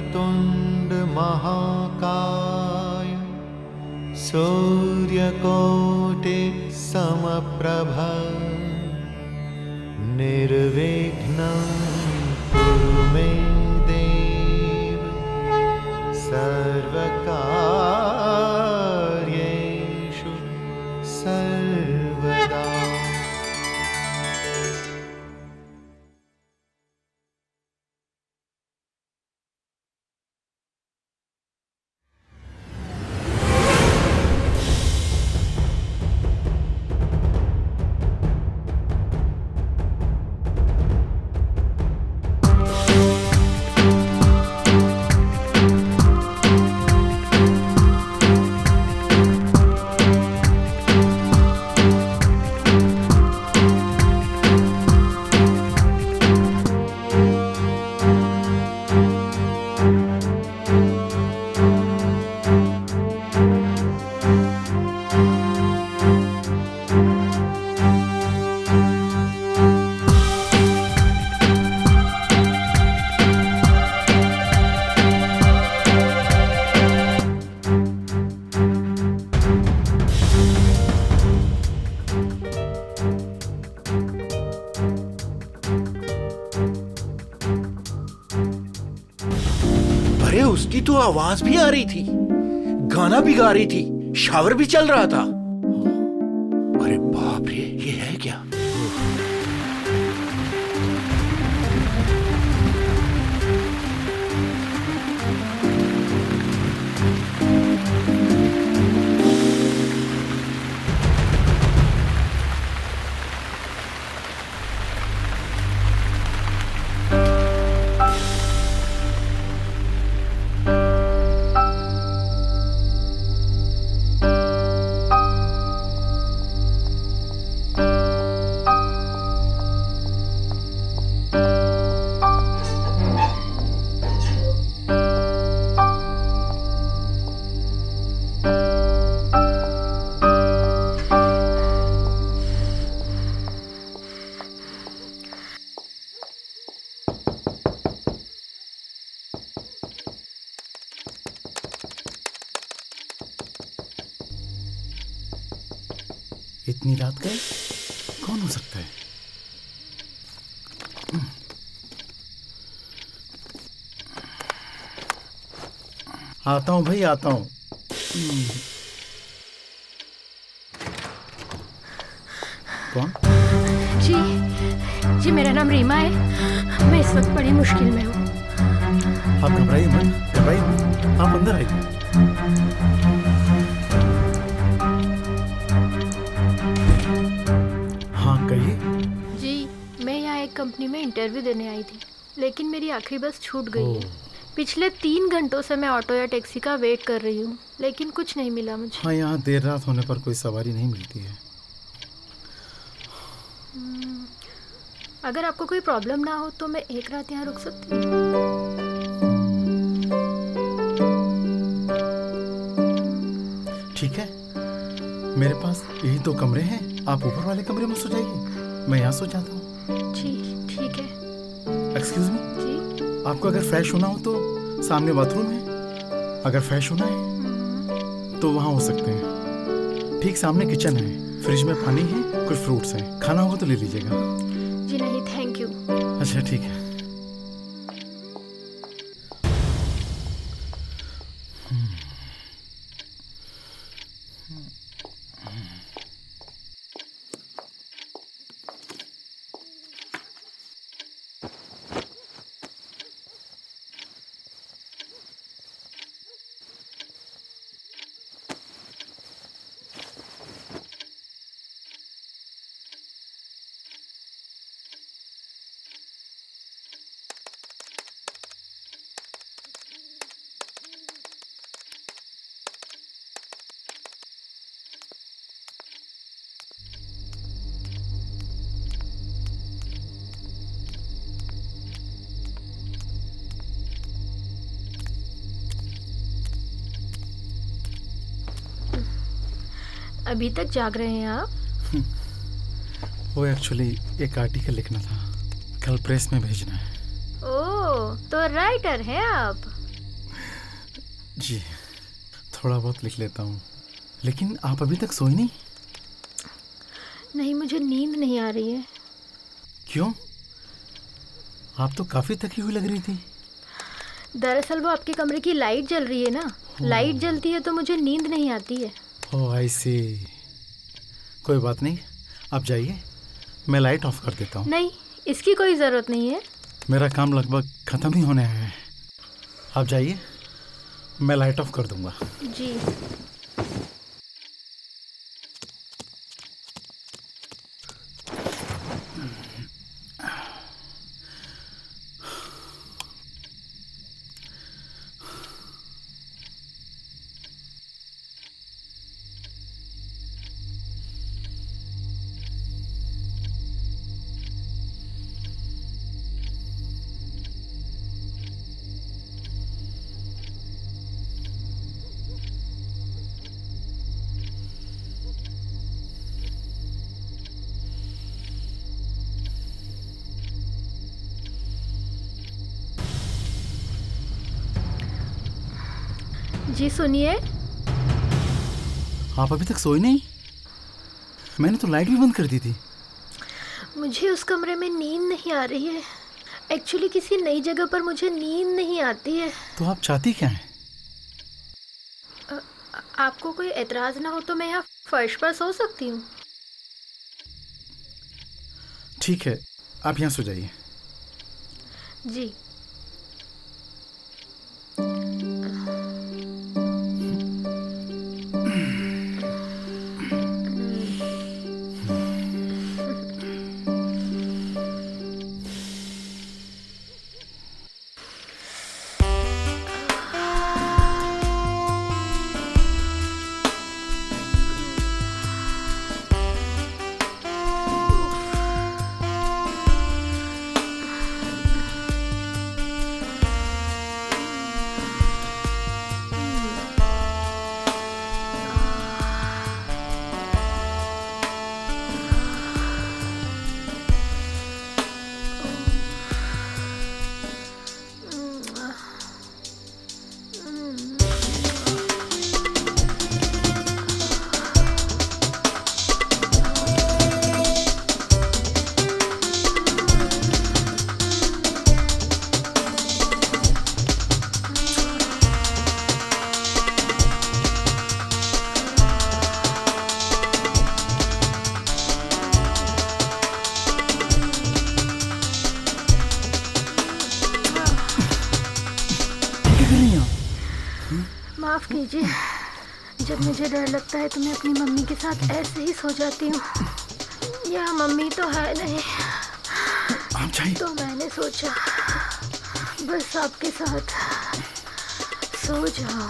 वक्रतुण्ड महाकाय सूर्यकोटि समप्रभ निर्विघ्नं कुरु मे देव सर्वकार्येषु सर्वदा। अरे उसकी तो आवाज भी आ रही थी, गाना भी गा रही थी, शावर भी चल रहा था। अरे बाप रे, ये है क्या? इतनी रात गए, कौन हो सकता है? आता हूँ भाई, आता हूँ। कौन? जी मेरा नाम रीमा है। मैं इस वक्त बड़ी मुश्किल में हूँ। आप घबराइए मत, घबराइए मत, आप अंदर आइए। हाँ कहिए। जी मैं यहाँ एक कंपनी में इंटरव्यू देने आई थी, लेकिन मेरी आखिरी बस छूट गई है। पिछले 3 घंटों से मैं ऑटो या टैक्सी का वेट कर रही हूँ, लेकिन कुछ नहीं मिला मुझे। हाँ, यहाँ देर रात होने पर कोई सवारी नहीं मिलती है। अगर आपको कोई प्रॉब्लम ना हो तो मैं एक रात यहाँ रुक सकती हूँ। ठीक है, मेरे पास यही 2 कमरे हैं, आप ऊपर वाले कमरे में सो जाइए, मैं यहाँ सो जाता हूँ। ठीक है। एक्सक्यूज मी, जी आपको अगर फ्रेश होना हो तो सामने बाथरूम है, अगर फ्रेश होना है तो वहाँ हो सकते हैं। ठीक सामने किचन है, फ्रिज में पानी है, कुछ फ्रूट्स हैं, खाना होगा तो ले लीजिएगा। जी नहीं, थैंक यू। अच्छा ठीक है। अभी तक जाग रहे हैं आप? वो एक्चुअली एक आर्टिकल लिखना था, कल प्रेस में भेजना है। ओह, तो राइटर हैं आप? जी, थोड़ा बहुत लिख लेता हूँ। लेकिन आप अभी तक सोई नहीं? नहीं, मुझे नींद नहीं आ रही है। क्यों? आप तो काफ़ी थकी हुई लग रही थी। दरअसल वो आपके कमरे की लाइट जल रही है ना, लाइट जलती है तो मुझे नींद नहीं आती है। ओह आई सी। कोई बात नहीं, आप जाइए, मैं लाइट ऑफ कर देता हूँ। नहीं, इसकी कोई ज़रूरत नहीं है। मेरा काम लगभग ख़त्म ही होने आया है। आप जाइए, मैं लाइट ऑफ कर दूँगा। जी। जी सुनिए। आप अभी तक सोई नहीं? मैंने तो लाइट भी बंद कर दी थी। मुझे उस कमरे में नींद नहीं आ रही है। एक्चुअली किसी नई जगह पर मुझे नींद नहीं आती है। तो आप चाहती क्या हैं? आपको कोई एतराज़ ना हो तो मैं यहाँ फर्श पर सो सकती हूँ। ठीक है, आप यहाँ सो जाइए। जी। माफ़ कीजिए, जब मुझे डर लगता है तो मैं अपनी मम्मी के साथ ऐसे ही सो जाती हूँ। यहाँ मम्मी तो है नहीं, आप जाइए। तो मैंने सोचा बस आपके साथ सो जाओ।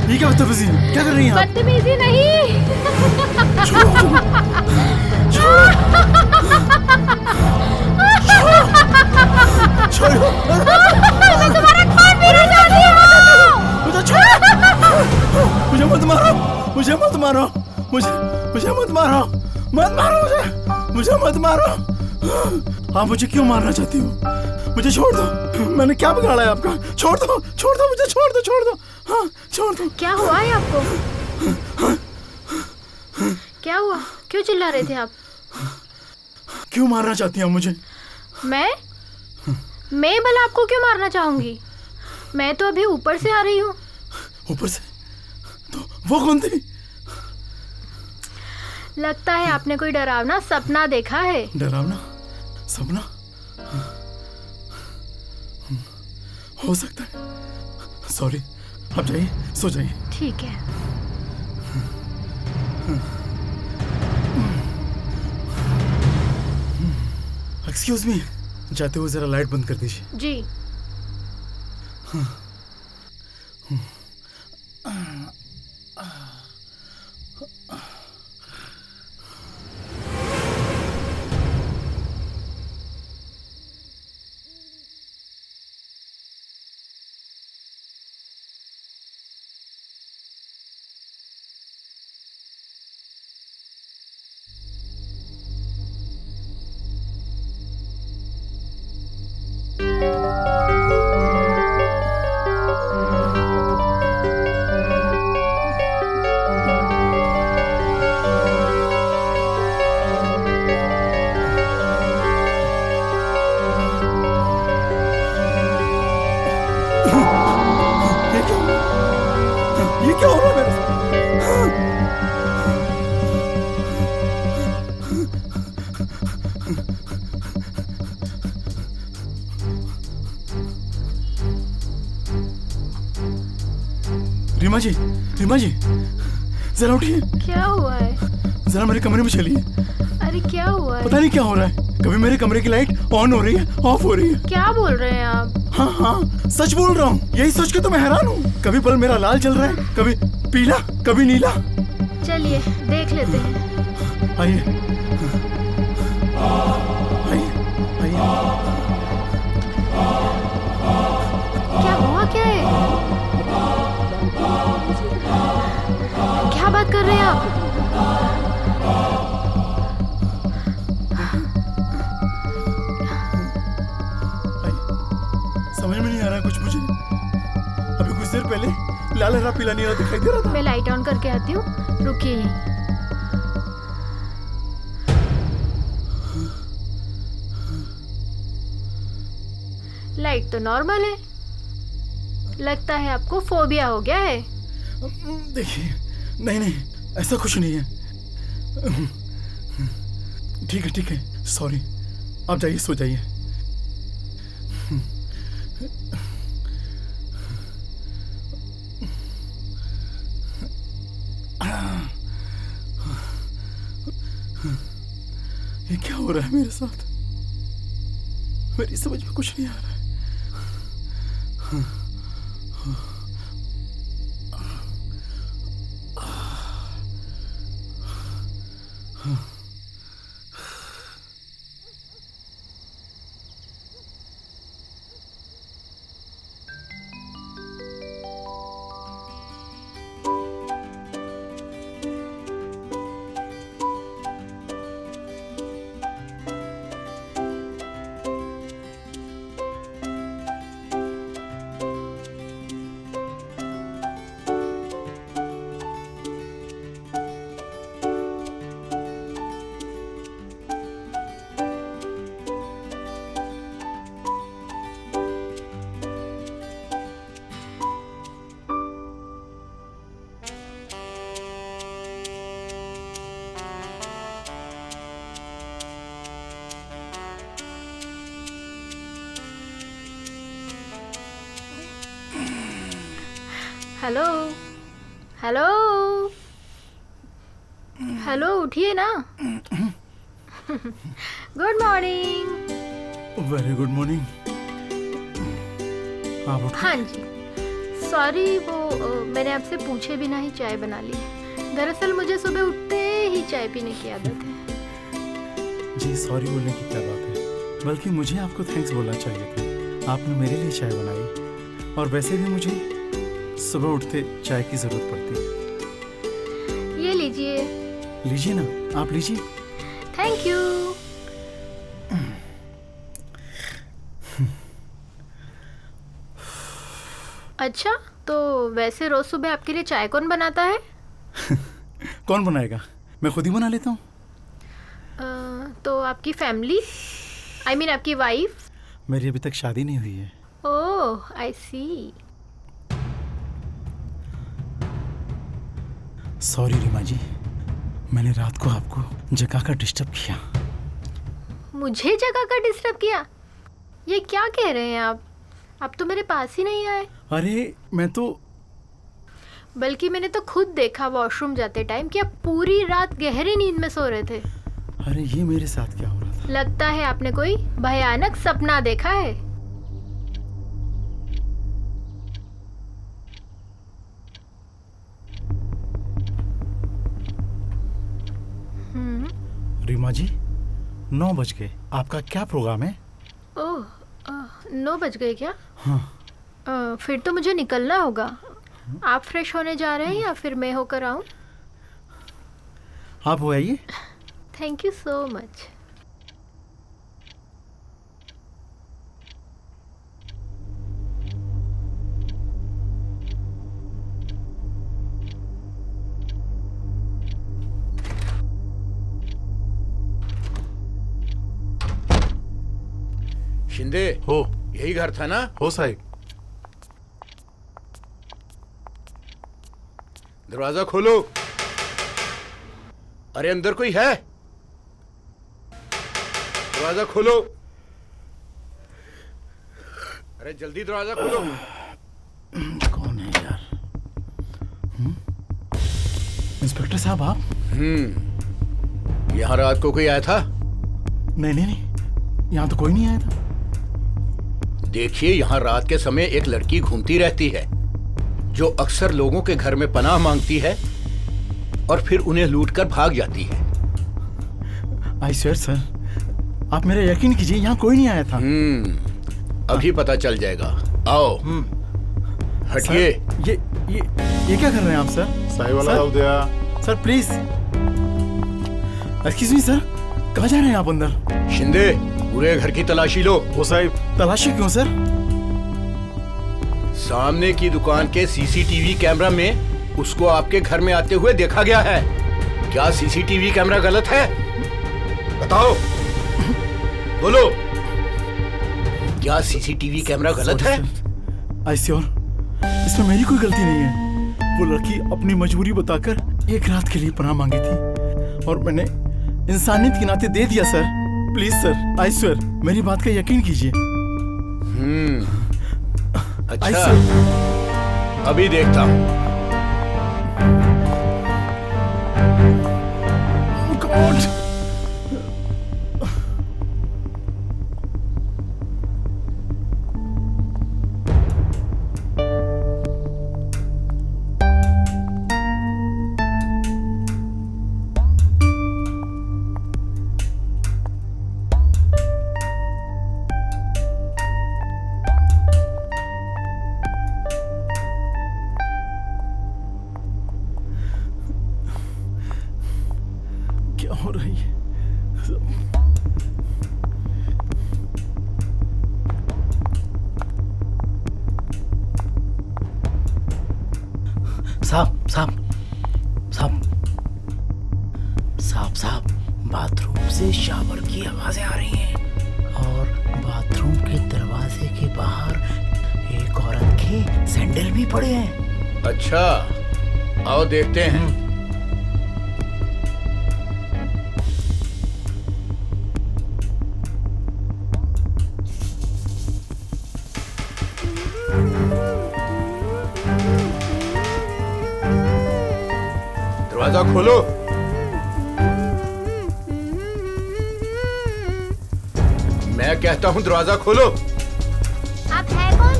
ये क्या बदतमीजी है? क्या कर रही हैं आप? बदतमीजी नहीं। छोड़ो। मैं तुम्हारा खून पीना चाहती हूँ। मुझे छोड़ो। मुझे मत मारो, मुझे मत मारो, मुझे मत मारो, मत मारो मुझे मत मारो। आप मुझे क्यों मारना चाहती हो? मुझे छोड़ दो, मैंने क्या बिगाड़ा है आपका? छोड़ दो मुझे, छोड़ दो। हाँ, छोड़ दो। क्या हुआ है आपको? क्या हुआ? क्यों चिल्ला रहे थे आप? क्यों मारना चाहती हैं मुझे? मैं भला आपको क्यों मारना चाहूंगी? मैं तो अभी ऊपर से आ रही हूँ। ऊपर से? तो वो कौन थी? लगता है आपने कोई डरावना सपना देखा है। डरावना सपना? हो सकता है। सॉरी, आप जाइए, सो जाइए। ठीक है। एक्सक्यूज मी, जाते हुए जरा लाइट बंद कर दीजिए। जी। रीमा जी, रीमा जी, जरा उठिए, क्या हुआ है? जरा मेरे कमरे में चलिए। अरे क्या हुआ है? पता नहीं क्या हो रहा है, कभी मेरे कमरे की लाइट ऑन हो रही है, ऑफ हो रही है। क्या बोल रहे हैं आप? हाँ हाँ, सच बोल रहा हूँ। यही सोच के तो मैं हैरान हूँ। कभी बल्ब मेरा लाल जल रहा है, कभी पीला, कभी नीला। चलिए देख लेते हैं। आइए आइए आइए। क्या हुआ क्या है? क्या बात कर रहे हैं आप? समझ में नहीं आ रहा कुछ मुझे। अभी कुछ देर पहले लाल हरा पीला नीला दिखाई दे रहा था। मैं लाइट ऑन करके आती हूँ, रुकिए यहीं। लाइट तो नॉर्मल है। लगता है आपको फोबिया हो गया है। देखिए, नहीं नहीं, ऐसा कुछ नहीं है। ठीक है, सॉरी। आप जाइए, सो जाइए। ये क्या हो रहा है मेरे साथ? मेरी समझ में कुछ नहीं आ रहा है। हेलो हेलो हेलो, उठिए ना। Good morning. Very good morning. आप उठ। हाँ जी, सॉरी, वो मैंने आपसे पूछे बिना ही चाय बना ली। दरअसल मुझे सुबह उठते ही चाय पीने की आदत है। जी, सॉरी बोलने की क्या बात है, बल्कि मुझे आपको थैंक्स बोलना चाहिए था। आपने मेरे लिए चाय बनाई, और वैसे भी मुझे सुबह उठते चाय की जरूरत पड़ती है। ये लीजिए। लीजिए ना, आप लीजिए। Thank you. अच्छा, तो वैसे रोज सुबह आपके लिए चाय कौन बनाता है? कौन बनाएगा, मैं खुद ही बना लेता हूँ। तो आपकी फैमिली, आई मीन आपकी वाइफ? मेरी अभी तक शादी नहीं हुई है। ओह, आई सी। सॉरी रीमा जी, मैंने रात को आपको जगा कर डिस्टर्ब किया। मुझे जगह का डिस्टर्ब किया? ये क्या कह रहे हैं आप तो मेरे पास ही नहीं आए। अरे मैं तो, बल्कि मैंने तो खुद देखा वॉशरूम जाते टाइम कि आप पूरी रात गहरी नींद में सो रहे थे। अरे ये मेरे साथ क्या हो रहा था? लगता है आपने कोई भयानक सपना देखा है। रीमा जी, 9 बज गए। आपका क्या प्रोग्राम है? ओह, 9 बज गए क्या? हाँ। फिर तो मुझे निकलना होगा। आप फ्रेश होने जा रहे हैं या फिर मैं होकर आऊं? आप हो आइए। Thank you so much. Shinde हो, यही घर था ना? हो साहिब। दरवाजा खोलो। अरे अंदर कोई है? दरवाजा खोलो। अरे जल्दी दरवाजा खोलो। कौन है यार? इंस्पेक्टर साहब आप? यहाँ रात को कोई आया था? नहीं नहीं नहीं, यहाँ तो कोई नहीं आया था। देखिए, यहाँ रात के समय एक लड़की घूमती रहती है जो अक्सर लोगों के घर में पनाह मांगती है और फिर उन्हें लूटकर भाग जाती है। आई स्वेयर सर, आप मेरा यकीन कीजिए, यहाँ कोई नहीं आया था। अभी पता चल जाएगा। आओ हटिए। ये क्या कर रहे हैं आप सर? साई वाला सर? दिया। Sir please, excuse me sir, कहाँ जा रहे हैं आप अंदर? शिंदे, पूरे घर की तलाशी लो। वो साहिब, तलाशी क्यों सर? सामने की दुकान के सीसीटीवी कैमरा में उसको आपके घर में आते हुए देखा गया है। क्या सीसीटीवी कैमरा गलत है? बताओ, बोलो, क्या सीसीटीवी कैमरा गलत है? आई श्योर, इसमें मेरी कोई गलती नहीं है। वो लड़की अपनी मजबूरी बताकर एक रात के लिए पनाह मांगी थी और मैंने इंसानियत के नाते दे दिया sir. Please sir, I swear, मेरी बात का यकीन कीजिए। अच्छा, अभी देखता हूँ। गॉड, क्या हो रही है? साहब साहब साहब साहब साहब, बाथरूम से शावर की आवाजें आ रही हैं और बाथरूम के दरवाजे के बाहर एक औरत के सैंडल भी पड़े हैं। अच्छा, आओ देखते हैं। दरवाजा खोलो। मैं कहता हूं दरवाजा खोलो। आप है कौन?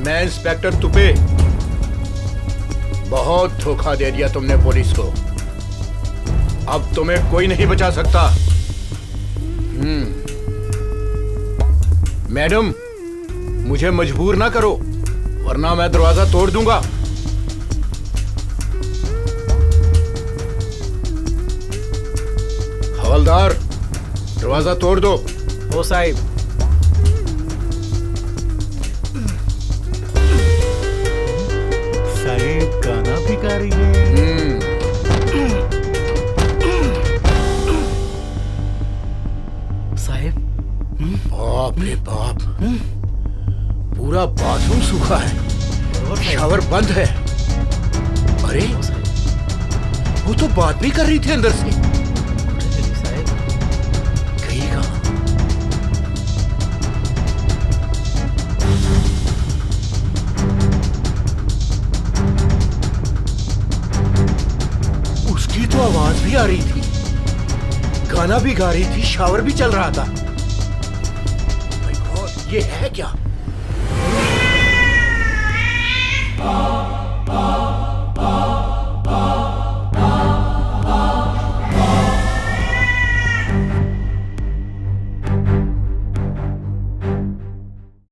मैं इंस्पेक्टर तुपे। बहुत धोखा दे दिया तुमने पुलिस को। अब तुम्हें कोई नहीं बचा सकता। मैडम, मुझे मजबूर ना करो वरना मैं दरवाजा तोड़ दूंगा। हवलदार, दरवाजा तोड़ दो। ओ साहिब। साहिब गाना भिखारी है। साहिब, बाप रे बाप, पूरा बाथरूम सूखा है, शावर बंद है। अरे, वो तो बात भी कर रही थी अंदर से। साहिब, गई कहाँ? उसकी तो आवाज भी आ रही थी, गाना भी गा रही थी, शावर भी चल रहा था। माय गॉड, ये है क्या?